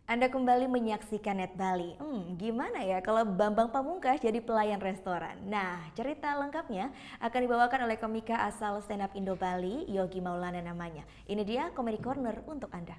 Anda kembali menyaksikan Net Bali. Gimana ya kalau Bambang Pamungkas jadi pelayan restoran? Nah, cerita lengkapnya akan dibawakan oleh komika asal stand up Indo Bali, Yogi Maulana namanya. Ini dia Comedy Corner untuk Anda.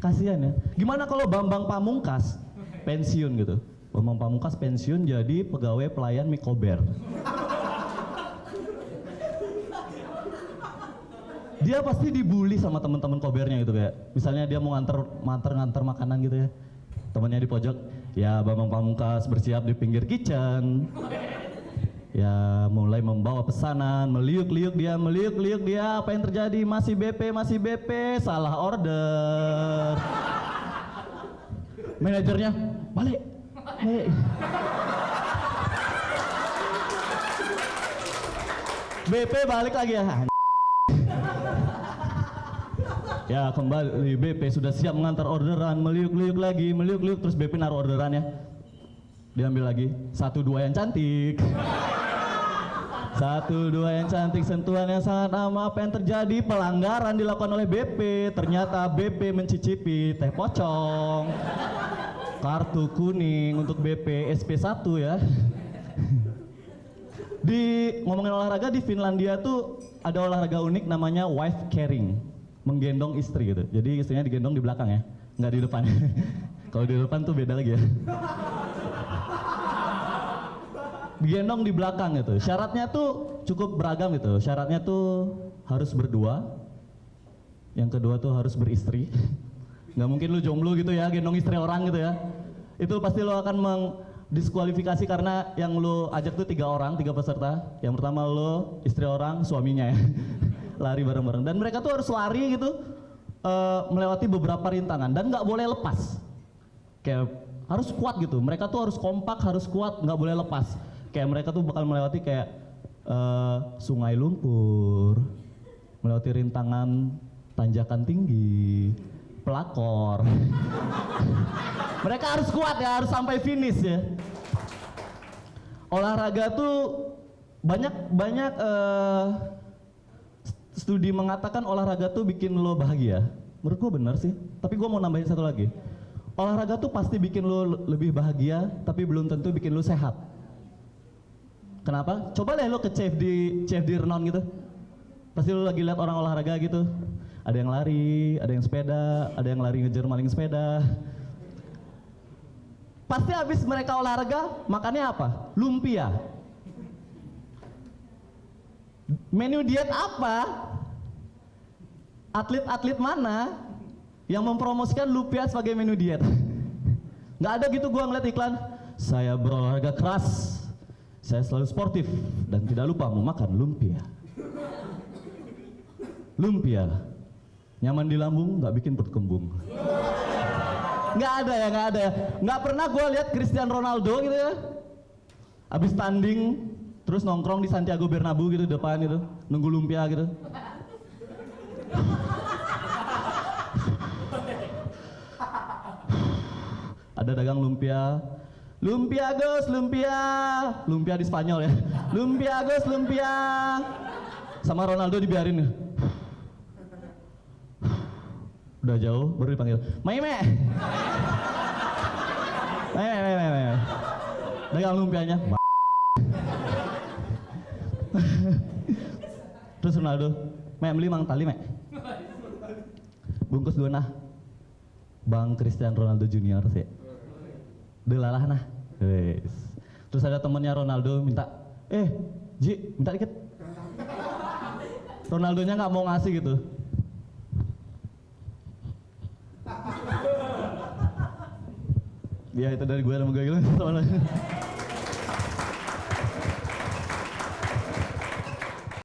Kasihan ya. Gimana kalau Bambang Pamungkas pensiun gitu? Bambang Pamungkas pensiun jadi pegawai pelayan Mikober. Dia pasti dibully sama teman-teman kobernya gitu, kayak misalnya dia mau nganter makanan gitu ya. Temannya di pojok, ya Bambang Pamungkas bersiap di pinggir kitchen. Ya mulai membawa pesanan, meliuk-liuk dia, apa yang terjadi? Masih BP, salah order. Manajernya, balik. BP balik lagi ya. Ya kembali BP sudah siap mengantar orderan, meliuk-liuk lagi, terus BP naruh orderannya. Diambil lagi, 1 2 yang cantik. 1 2 yang cantik, sentuhan yang sangat aman. Apa yang terjadi? Pelanggaran dilakukan oleh BP. Ternyata BP mencicipi teh pocong. Kartu kuning untuk BP SP1 ya. Di ngomongin olahraga, di Finlandia tuh ada olahraga unik namanya wife carrying, menggendong istri gitu. Jadi istrinya digendong di belakang ya, nggak di depan. Kalau di depan tuh beda lagi ya. Digendong di belakang gitu. Syaratnya tuh cukup beragam gitu. Syaratnya tuh harus berdua. Yang kedua tuh harus beristri. Nggak mungkin lu jomblo gitu ya, gendong istri orang gitu ya. Itu pasti lo akan mendiskualifikasi karena yang lu ajak tuh 3 orang, 3 peserta. Yang pertama lo, istri orang, suaminya ya. Lari bareng-bareng. Dan mereka tuh harus lari gitu, melewati beberapa rintangan dan nggak boleh lepas. Kayak harus kuat gitu. Mereka tuh harus kompak, harus kuat, nggak boleh lepas. Kayak mereka tuh bakal melewati kayak sungai lumpur, melewati rintangan tanjakan tinggi, pelakor. Mereka harus kuat ya, harus sampai finish ya. Olahraga tuh banyak studi mengatakan olahraga tuh bikin lo bahagia. Menurut gua bener sih, tapi gua mau nambahin satu lagi. Olahraga tuh pasti bikin lo lebih bahagia, tapi belum tentu bikin lo sehat. Kenapa? Coba deh lo ke chef di Renon gitu. Pasti lo lagi lihat orang olahraga gitu. Ada yang lari, ada yang sepeda, ada yang lari ngejar maling sepeda. Pasti habis mereka olahraga, makannya apa? Lumpia. Menu diet apa? Atlet-atlet mana yang mempromosikan lumpia sebagai menu diet? Nggak ada gitu, gua ngeliat iklan. Saya berolahraga keras, saya selalu sportif dan tidak lupa memakan lumpia. Lumpia, nyaman di lambung, nggak bikin perut kembung. Nggak ada ya, nggak ada ya. Nggak pernah gue lihat Cristiano Ronaldo gitu ya, abis tanding terus nongkrong di Santiago Bernabeu gitu depan gitu, nunggu lumpia gitu. Ada dagang lumpia. Lumpia Gus, lumpia. Lumpia di Spanyol ya. Lumpia Gus, lumpia. Sama Ronaldo dibiarin. Udah jauh, baru dipanggil. Maime. Maime. Dagang lumpianya. Terus Ronaldo, beli mang tali, bungkus 2 nah. Bang Cristiano Ronaldo Junior sih. Delalah nah. Terus ada temennya Ronaldo minta, Ji, minta dikit. Ronaldonya nggak mau ngasih gitu. Ya itu dari gue sama gue gitu.